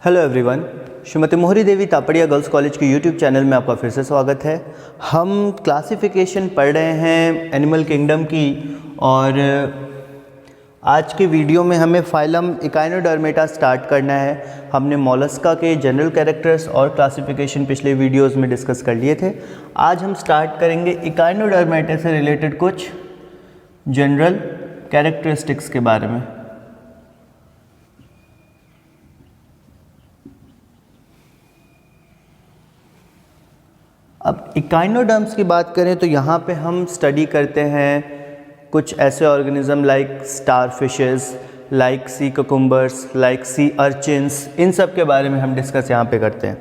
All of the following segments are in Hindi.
हेलो एवरीवन, श्रीमती मोहरी देवी तापड़िया गर्ल्स कॉलेज के यूट्यूब चैनल में आपका फिर से स्वागत है। हम क्लासिफिकेशन पढ़ रहे हैं एनिमल किंगडम की और आज के वीडियो में हमें फाइलम इकाइनोडर्मेटा स्टार्ट करना है। हमने मोलस्का के जनरल कैरेक्टर्स और क्लासिफिकेशन पिछले वीडियोस में डिस्कस कर लिए थे। आज हम स्टार्ट करेंगे इकाइनोडर्मेटा से रिलेटेड कुछ जनरल कैरेक्टरिस्टिक्स के बारे में। अब इकाइनोडर्म्स की बात करें तो यहाँ पे हम स्टडी करते हैं कुछ ऐसे organism like star fishes, like sea cucumbers, like sea urchins, इन सब के बारे में हम डिस्कस यहाँ पे करते हैं।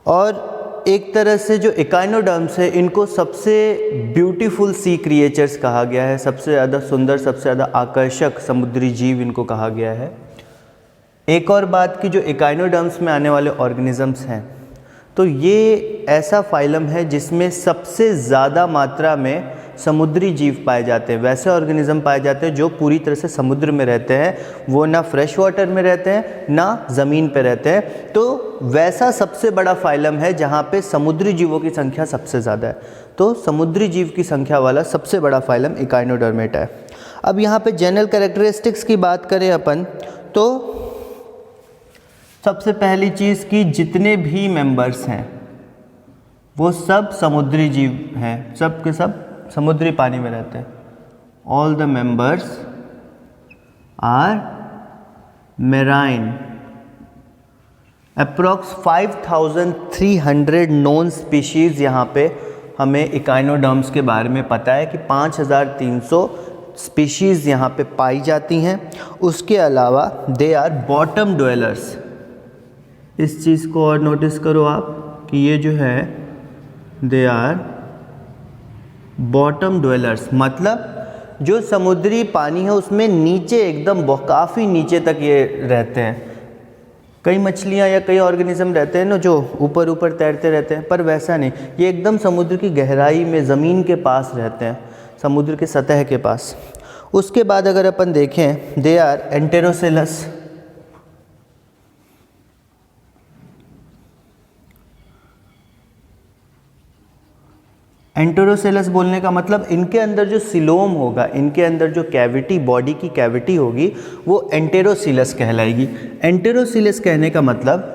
और एक तरह से जो इकाइनोडर्म्स है इनको सबसे ब्यूटीफुल सी क्रिएचर्स कहा गया है, सबसे ज़्यादा सुंदर, सबसे ज़्यादा आकर्षक समुद्री जीव इनको कहा गया है। एक और बात कि जो इकाइनोडर्म्स में आने वाले ऑर्गेनिजम्स हैं तो ये ऐसा फाइलम है जिसमें सबसे ज़्यादा मात्रा में समुद्री जीव पाए जाते हैं। वैसे ऑर्गेनिज्म पाए जाते हैं जो पूरी तरह से समुद्र में रहते हैं, वो ना फ्रेश वाटर में रहते हैं ना ज़मीन पे रहते हैं। तो वैसा सबसे बड़ा फाइलम है जहाँ पे समुद्री जीवों की संख्या सबसे ज़्यादा है। तो समुद्री जीव की संख्या वाला सबसे बड़ा फाइलम इकाइनोडर्मेटा है। अब यहाँ पे जनरल कैरेक्टरिस्टिक्स की बात करें अपन तो सबसे पहली चीज़ कि जितने भी मेंबर्स हैं वो सब समुद्री जीव हैं, सब के सब समुद्री पानी में रहते हैं। All the members are marine. Approx 5300 known species यहाँ पे हमें इकाइनोडर्म्स के बारे में पता है कि 5300 स्पीशीज़ यहाँ पे पाई जाती हैं। उसके अलावा दे आर बॉटम ड्वेलर्स। इस चीज़ को और नोटिस करो आप कि ये जो है दे आर बॉटम ड्वेलर्स, मतलब जो समुद्री पानी है उसमें नीचे एकदम काफ़ी नीचे तक ये रहते हैं। कई मछलियाँ या कई ऑर्गेनिज्म रहते हैं ना जो ऊपर ऊपर तैरते रहते हैं, पर वैसा नहीं, ये एकदम समुद्र की गहराई में ज़मीन के पास रहते हैं, समुद्र के सतह के पास। उसके बाद अगर अपन देखें दे आर एंटेरोसेलस। एंटेरोसेलस बोलने का मतलब इनके अंदर जो सिलोम होगा, इनके अंदर जो कैविटी, बॉडी की कैविटी होगी, वो एंटेरोसिलस कहलाएगी। एंटेरोसिलस कहने का मतलब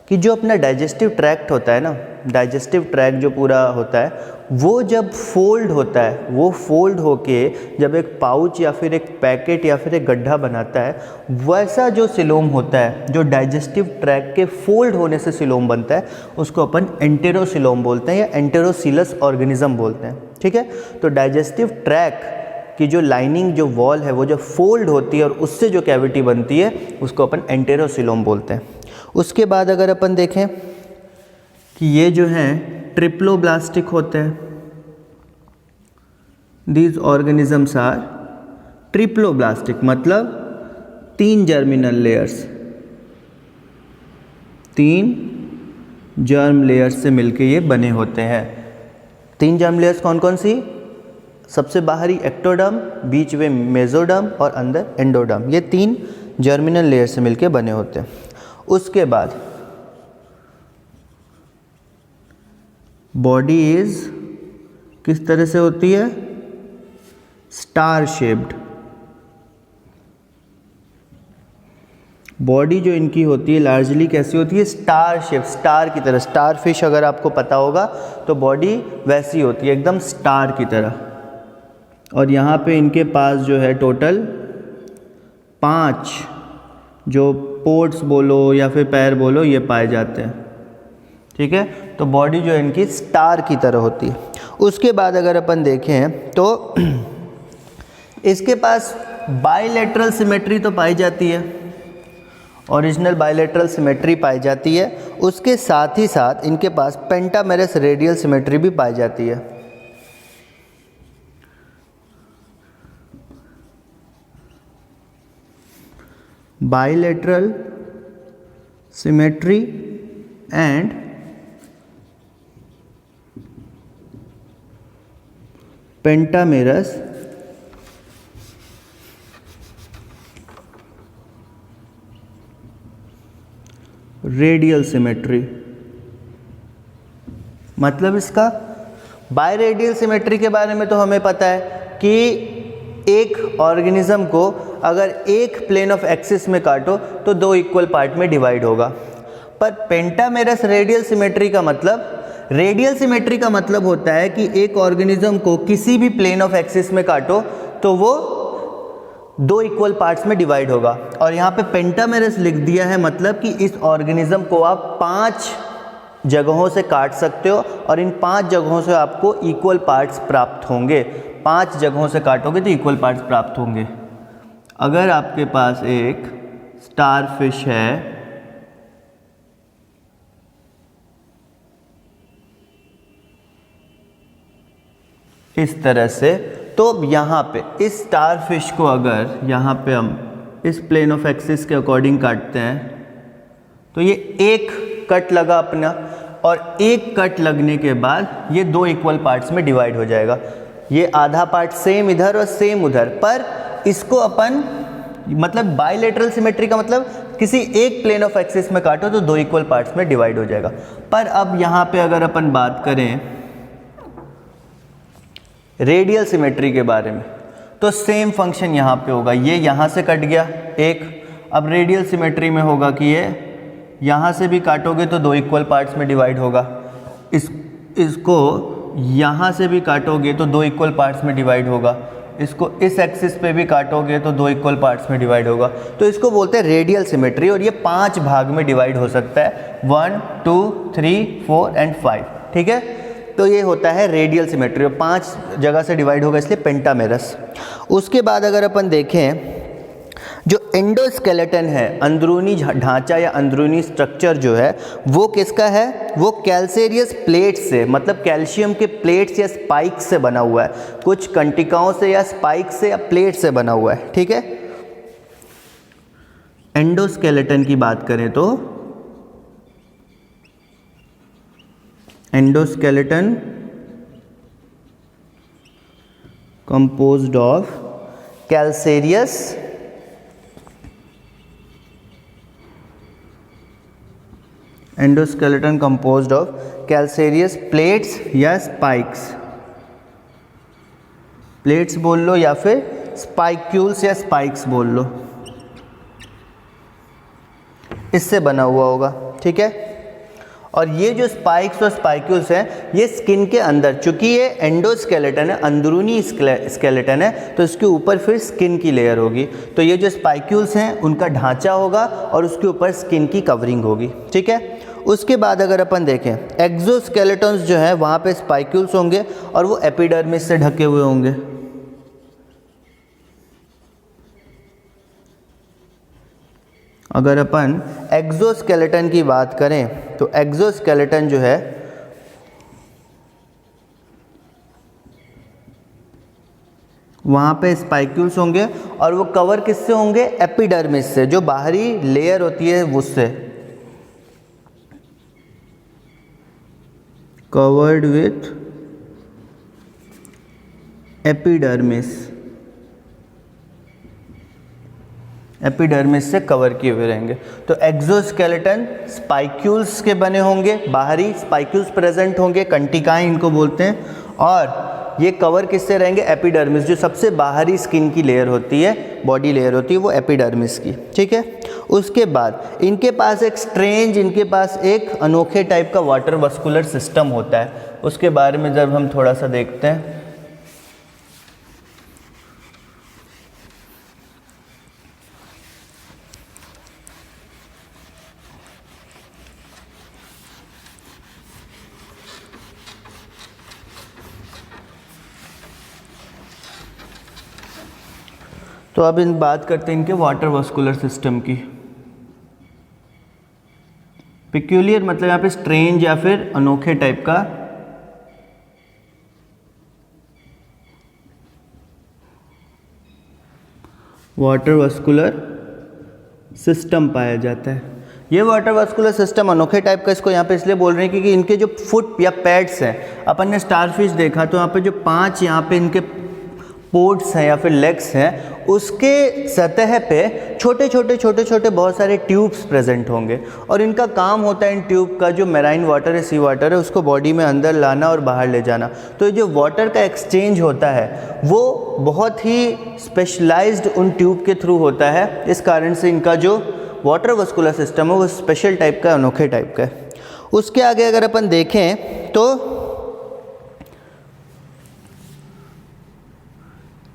कि जो अपना डाइजेस्टिव ट्रैक्ट होता है ना, डाइजेस्टिव ट्रैक्ट जो पूरा होता है वो जब फोल्ड होता है, वो फोल्ड होके जब एक पाउच या फिर एक पैकेट या फिर एक गड्ढा बनाता है, वैसा जो सिलोम होता है, जो डाइजेस्टिव ट्रैक्ट के फोल्ड होने से सिलोम बनता है, उसको अपन एंटेरोसिलोम बोलते हैं या एंटेरोसिलस ऑर्गेनिज्म बोलते हैं। ठीक है, तो डाइजेस्टिव ट्रैक्ट की जो लाइनिंग, जो वॉल है, वो जब फोल्ड होती है और उससे जो कैविटी बनती है उसको अपन एंटेरोसिलोम बोलते हैं। उसके बाद अगर अपन देखें कि ये जो हैं ट्रिप्लोब्लास्टिक होते हैं, दीज ऑर्गेनिजम्स आर ट्रिप्लोब्लास्टिक, मतलब 3 जर्मिनल लेयर्स, 3 जर्म लेयर्स से मिलके ये बने होते हैं। 3 जर्म लेयर्स कौन कौन सी? सबसे बाहरी एक्टोडर्म, बीच में मेसोडर्म और अंदर एंडोडर्म। ये 3 जर्मिनल लेयर से मिलके बने होते हैं। उसके बाद बॉडी इज किस तरह से होती है? Star shaped. बॉडी जो इनकी होती है लार्जली कैसी होती है? स्टार शेप, स्टार की तरह। स्टार फिश अगर आपको पता होगा तो बॉडी वैसी होती है, एकदम स्टार की तरह। और यहाँ पे इनके पास जो है टोटल 5 जो पोर्ट्स बोलो या फिर पैर बोलो ये पाए जाते हैं। ठीक है, तो बॉडी जो है इनकी स्टार की तरह होती है। उसके बाद अगर अपन देखें तो इसके पास बाइलेटरल सिमेट्री तो पाई जाती है, ओरिजिनल बाइलेटरल सिमेट्री पाई जाती है। उसके साथ ही साथ इनके पास पेंटामेरस रेडियल सिमेट्री भी पाई जाती है। Bilateral symmetry and pentamerous radial symmetry, मतलब इसका बायरेडियल सिमेट्री के बारे में तो हमें पता है कि एक ऑर्गेनिज्म को अगर एक प्लेन ऑफ एक्सिस में काटो तो दो इक्वल पार्ट में डिवाइड होगा। पर पेंटामेरस रेडियल सिमेट्री का मतलब होता है कि एक ऑर्गेनिज्म को किसी भी प्लेन ऑफ एक्सिस में काटो तो वो दो इक्वल पार्ट्स में डिवाइड होगा। और यहाँ पे पेंटामेरस लिख दिया है, मतलब कि इस ऑर्गेनिज्म को आप 5 जगहों से काट सकते हो और इन 5 जगहों से आपको इक्वल पार्ट्स प्राप्त होंगे। 5 जगहों से काटोगे तो इक्वल पार्ट्स प्राप्त होंगे। अगर आपके पास एक स्टारफिश है, इस तरह से, तो यहाँ पे इस स्टारफिश को अगर यहाँ पे हम इस प्लेन ऑफ एक्सिस के अकॉर्डिंग काटते हैं तो ये एक कट लगा अपना, और एक कट लगने के बाद ये दो इक्वल पार्ट्स में डिवाइड हो जाएगा। ये आधा पार्ट सेम इधर और सेम उधर, पर इसको अपन मतलब बायलेटरल सिमेट्री का मतलब किसी एक प्लेन ऑफ एक्सिस में काटो तो दो इक्वल पार्ट्स में डिवाइड हो जाएगा। पर अब यहाँ पे अगर अपन बात करें रेडियल सिमेट्री के बारे में तो सेम फंक्शन यहाँ पे होगा। ये यहाँ से कट गया एक, अब रेडियल सिमेट्री में होगा कि ये यहाँ से भी काटोगे तो दो इक्वल पार्ट्स में डिवाइड होगा, इसको यहाँ से भी काटोगे तो दो इक्वल पार्ट्स में डिवाइड होगा, इसको इस एक्सिस पे भी काटोगे तो दो इक्वल पार्ट्स में डिवाइड होगा। तो इसको बोलते हैं रेडियल सिमेट्री, और ये 5 भाग में डिवाइड हो सकता है, 1 2 3 4 एंड 5, ठीक है। तो ये होता है रेडियल सिमेट्री, 5 जगह से डिवाइड होगा, इसलिए पेंटामेरस। उसके बाद अगर अपन देखें जो एंडोस्केलेटन है, अंदरूनी ढांचा या अंदरूनी स्ट्रक्चर जो है वो किसका है, वो कैल्सेरियस प्लेट से, मतलब कैल्शियम के प्लेट्स या स्पाइक्स से बना हुआ है, कुछ कंटिकाओं से या स्पाइक्स से या प्लेट से बना हुआ है, ठीक है। एंडोस्केलेटन की बात करें तो endoskeleton composed of calcareous endoskeleton composed of calcareous plates या स्पाइक्स, प्लेट्स बोल लो या फिर स्पाइक्यूल्स या स्पाइक्स बोल लो, इससे बना हुआ होगा, ठीक है। और ये जो स्पाइक्स और स्पाइक्यूल्स हैं ये स्किन के अंदर, चूंकि ये एंडोस्केलेटन है, अंदरूनी स्केलेटन है, तो इसके ऊपर फिर स्किन की लेयर होगी। तो ये जो स्पाइक्यूल्स हैं उनका ढांचा होगा और उसके ऊपर स्किन की कवरिंग होगी, ठीक है। उसके बाद अगर अपन देखें एक्सोस्केलेटन्स जो है वहाँ पे स्पाइक्यूल्स होंगे और वो एपिडर्मिस से ढके हुए होंगे। अगर अपन एक्सोस्केलेटन की बात करें तो एक्सोस्केलेटन जो है वहाँ पे स्पाइक्यूल्स होंगे और वो कवर किससे होंगे, एपिडर्मिस से, जो बाहरी लेयर होती है उससे, कवर्ड विथ एपिडर्मिस, एपिडर्मिस से कवर किए हुए रहेंगे। तो एक्सोस्केलेटन स्पाइक्यूल्स के बने होंगे, बाहरी स्पाइक्यूल्स प्रेजेंट होंगे, कंटिकाएं इनको बोलते हैं, और ये कवर किससे रहेंगे, एपिडर्मिस, जो सबसे बाहरी स्किन की लेयर होती है, बॉडी लेयर होती है, वो एपिडर्मिस की, ठीक है। उसके बाद इनके पास इनके पास एक अनोखे टाइप का वाटर वस्कुलर सिस्टम होता है, उसके बारे में जब हम थोड़ा सा देखते हैं। तो अब इन बात करते हैं इनके वाटर वस्कुलर सिस्टम की। पिक्यूलियर मतलब यहाँ पे स्ट्रेंज या फिर अनोखे टाइप का वाटर वस्कुलर सिस्टम पाया जाता है। ये वाटर वस्कुलर सिस्टम अनोखे टाइप का इसको यहाँ पे इसलिए बोल रहे हैं क्योंकि इनके जो फुट या पैड्स हैं, अपन ने स्टारफिश देखा तो यहाँ पे जो 5 यहाँ पे इनके स्पोर्ट्स हैं या फिर लेग्स हैं, उसके सतह पे छोटे छोटे बहुत सारे ट्यूब्स प्रेजेंट होंगे और इनका काम होता है इन ट्यूब का जो मेराइन वाटर है, सी वाटर है, उसको बॉडी में अंदर लाना और बाहर ले जाना। तो जो वाटर का एक्सचेंज होता है वो बहुत ही स्पेशलाइज्ड उन ट्यूब के थ्रू होता है। इस कारण से इनका जो वाटर वस्कुलर सिस्टम है वो स्पेशल टाइप का, अनोखे टाइप का है। उसके आगे अगर अपन देखें तो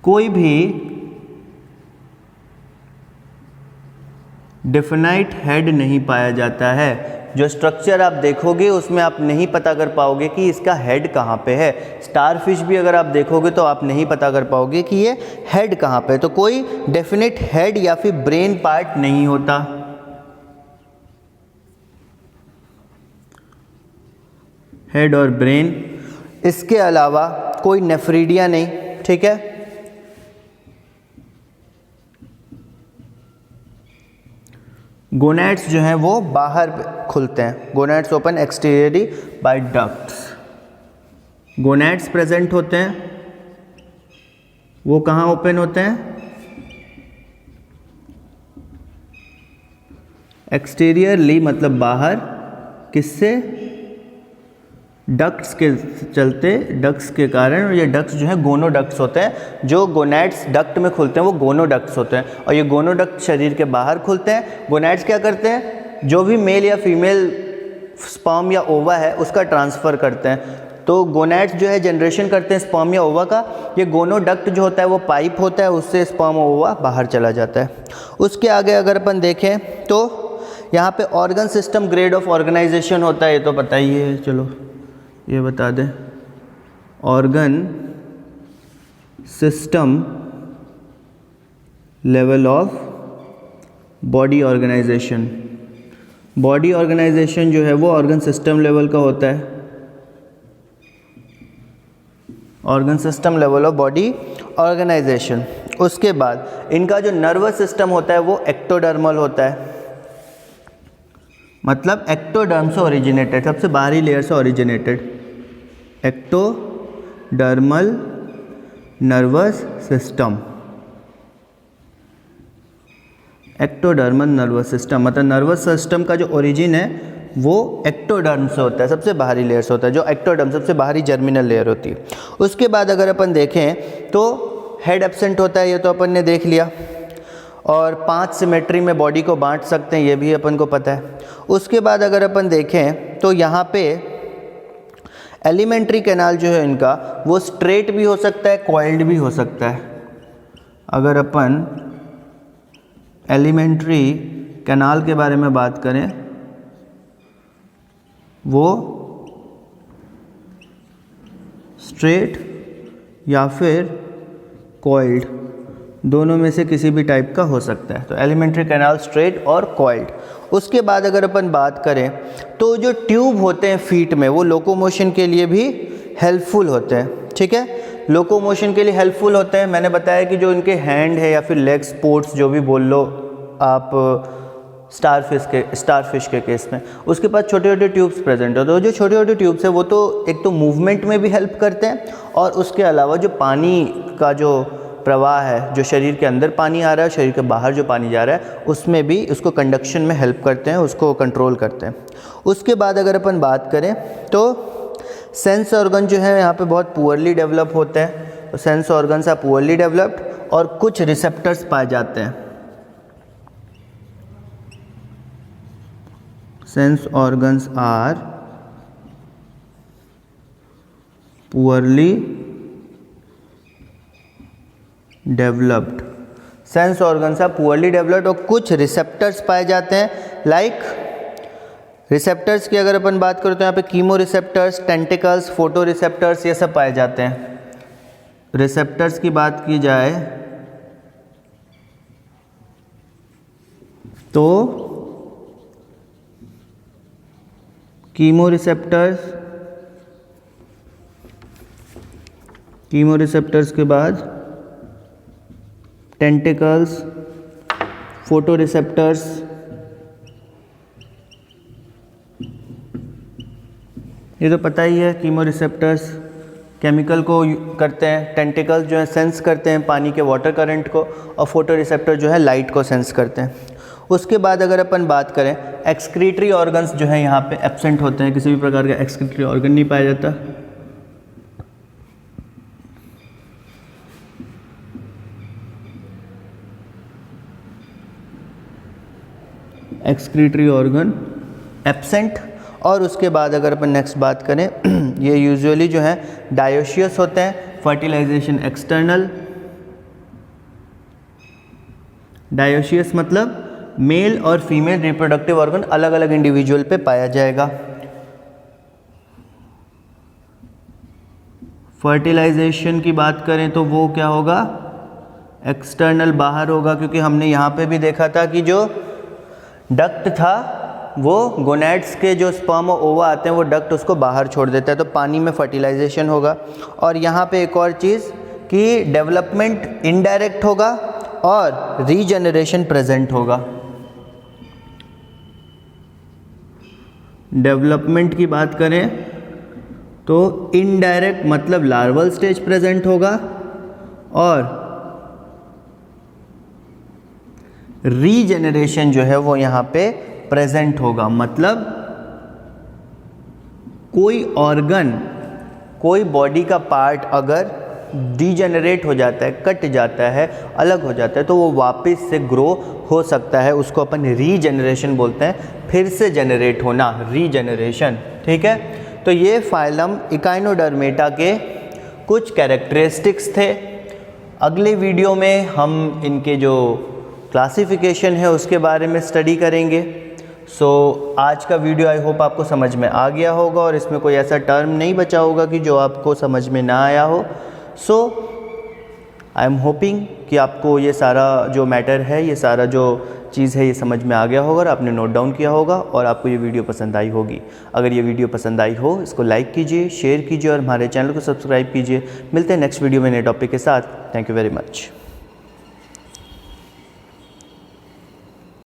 कोई भी डेफिनाइट हेड नहीं पाया जाता है। जो स्ट्रक्चर आप देखोगे उसमें आप नहीं पता कर पाओगे कि इसका हेड कहाँ पे है। स्टारफिश भी अगर आप देखोगे तो आप नहीं पता कर पाओगे कि ये हेड कहाँ पे है। तो कोई डेफिनेट हेड या फिर ब्रेन पार्ट नहीं होता। हेड और ब्रेन, इसके अलावा कोई नेफ्रीडिया नहीं, ठीक है। गोनैड्स जो हैं वो बाहर खुलते हैं, gonads open exteriorly by ducts. Gonads present होते हैं, वो कहाँ ओपन होते हैं? एक्सटीरियरली मतलब बाहर, किससे? डक्ट्स के चलते, डक्ट्स के कारण। और ये डक्ट्स जो है गोनोडक्ट्स होते हैं। जो गोनैड्स डक्ट में खुलते हैं वो गोनोडक्ट्स होते हैं और ये गोनोडक्ट शरीर के बाहर खुलते हैं। गोनैड्स क्या करते हैं? जो भी मेल या फीमेल स्पर्म या ओवा है उसका ट्रांसफ़र करते हैं। तो गोनैड्स जो है जनरेशन करते हैं स्पर्म या ओवा का। ये गोनोडक्ट जो होता है वो पाइप होता है, उससे स्पर्म और ओवा बाहर चला जाता है। उसके आगे अगर अपन देखें तो यहाँ पे organ system grade of organization होता है, ये तो पता ही है, चलो ये बता दें। Organ system level of body organization. Body organization जो है वो ऑर्गन सिस्टम लेवल का होता है। Organ system level of body organization. उसके बाद इनका जो नर्वस सिस्टम होता है वो एक्टोडर्मल होता है, मतलब एक्टोडर्म से ओरिजिनेटेड, सबसे बाहरी लेयर से originated. Ectodermal nervous system, ectodermal nervous system मतलब नर्वस सिस्टम का जो ओरिजिन है वो एक्टोडर्म से होता है, सबसे बाहरी लेयर से होता है, जो एक्टोडर्म सबसे बाहरी जर्मिनल लेयर होती है। उसके बाद अगर अपन देखें तो हेड एब्सेंट होता है, ये तो अपन ने देख लिया। और 5 सिमेट्री में बॉडी को बांट सकते हैं, ये भी अपन को पता है। उसके बाद अगर अपन देखें तो यहाँ पे एलिमेंट्री कैनाल जो है इनका वो स्ट्रेट भी हो सकता है, कॉइल्ड भी हो सकता है। अगर अपन एलिमेंट्री कैनाल के बारे में बात करें वो स्ट्रेट या फिर कॉइल्ड, दोनों में से किसी भी टाइप का हो सकता है। तो एलिमेंट्री कैनाल स्ट्रेट और कॉइल्ड। उसके बाद अगर अपन बात करें तो जो ट्यूब होते हैं फीट में वो लोकोमोशन के लिए भी हेल्पफुल होते हैं, ठीक है। लोकोमोशन के लिए हेल्पफुल होते हैं। मैंने बताया कि जो इनके हैंड है या फिर लेग स्पोर्ट्स जो भी बोल लो आप स्टारफिश के केस में, उसके पास छोटे छोटे ट्यूब्स प्रेजेंट होते हैं। जो छोटे छोटे ट्यूब्स है वो तो एक तो मूवमेंट में भी हेल्प करते हैं और उसके अलावा जो पानी का जो प्रवाह है, जो शरीर के अंदर पानी आ रहा है, शरीर के बाहर जो पानी जा रहा है, उसमें भी उसको कंडक्शन में हेल्प करते हैं, उसको कंट्रोल करते हैं। उसके बाद अगर अपन बात करें तो सेंस ऑर्गन जो है यहाँ पे बहुत पुअरली डेवलप होते हैं। तो sense organs are poorly developed और कुछ रिसेप्टर्स पाए जाते हैं। Sense organs are poorly developed. Sense organs are poorly developed और कुछ रिसेप्टर्स पाए जाते हैं। लाइक रिसेप्टर्स की अगर अपन बात करें तो यहाँ पे chemo receptors, tentacles, photo receptors, ये सब पाए जाते हैं। रिसेप्टर्स की बात की जाए तो कीमो रिसेप्टर्स के बाद टेंटिकल्स, फोटो रिसेप्टर्स, ये तो पता ही है कीमो रिसेप्टर्स, केमिकल को करते हैं, टेंटिकल्स जो है सेंस करते हैं पानी के वाटर करंट को, और फोटो रिसेप्टर जो है लाइट को सेंस करते हैं। उसके बाद अगर अपन बात करें एक्सक्रीटरी ऑर्गन्स जो है यहाँ पे एब्सेंट होते हैं, किसी भी प्रकार का एक्सक्रीटरी ऑर्गन नहीं पाया जाता। Excretory organ absent. और उसके बाद अगर अपन नेक्स्ट बात करें ये यूजुअली जो है डायोशियस होते हैं। फर्टिलाइजेशन एक्सटर्नल, डायोशियस मतलब मेल और फीमेल रिप्रोडक्टिव ऑर्गन अलग अलग इंडिविजुअल पे पाया जाएगा। फर्टिलाइजेशन की बात करें तो वो क्या होगा, एक्सटर्नल बाहर होगा, क्योंकि हमने यहाँ पे भी देखा था कि जो डक्ट था वो गोनैड्स के जो स्पर्म और ओवा आते हैं वो डक्ट उसको बाहर छोड़ देता है, तो पानी में फर्टिलाइजेशन होगा। और यहाँ पे एक और चीज़ कि डेवलपमेंट इनडायरेक्ट होगा और रीजनरेशन प्रेजेंट होगा। डेवलपमेंट की बात करें तो इनडायरेक्ट मतलब लार्वल स्टेज प्रेजेंट होगा, और रीजनरेशन जो है वो यहाँ पे प्रेजेंट होगा। मतलब कोई ऑर्गन, कोई बॉडी का पार्ट अगर डीजेनरेट हो जाता है, कट जाता है, अलग हो जाता है, तो वो वापस से ग्रो हो सकता है। उसको अपन रीजनरेशन बोलते हैं, फिर से जनरेट होना, रीजनरेशन। ठीक है, तो ये फाइलम इकाइनोडर्मेटा के कुछ कैरेक्टरिस्टिक्स थे। अगले वीडियो में हम इनके जो क्लासिफिकेशन है उसके बारे में स्टडी करेंगे। आज का वीडियो आई होप आपको समझ में आ गया होगा और इसमें कोई ऐसा टर्म नहीं बचा होगा कि जो आपको समझ में ना आया हो। आई एम होपिंग कि आपको ये सारा जो मैटर है, ये सारा जो चीज़ है, ये समझ में आ गया होगा और आपने नोट डाउन किया होगा और आपको ये वीडियो पसंद आई होगी। अगर ये वीडियो पसंद आई हो, इसको लाइक कीजिए, शेयर कीजिए और हमारे चैनल को सब्सक्राइब कीजिए। मिलते हैं नेक्स्ट वीडियो में नए टॉपिक के साथ। Thank you very much.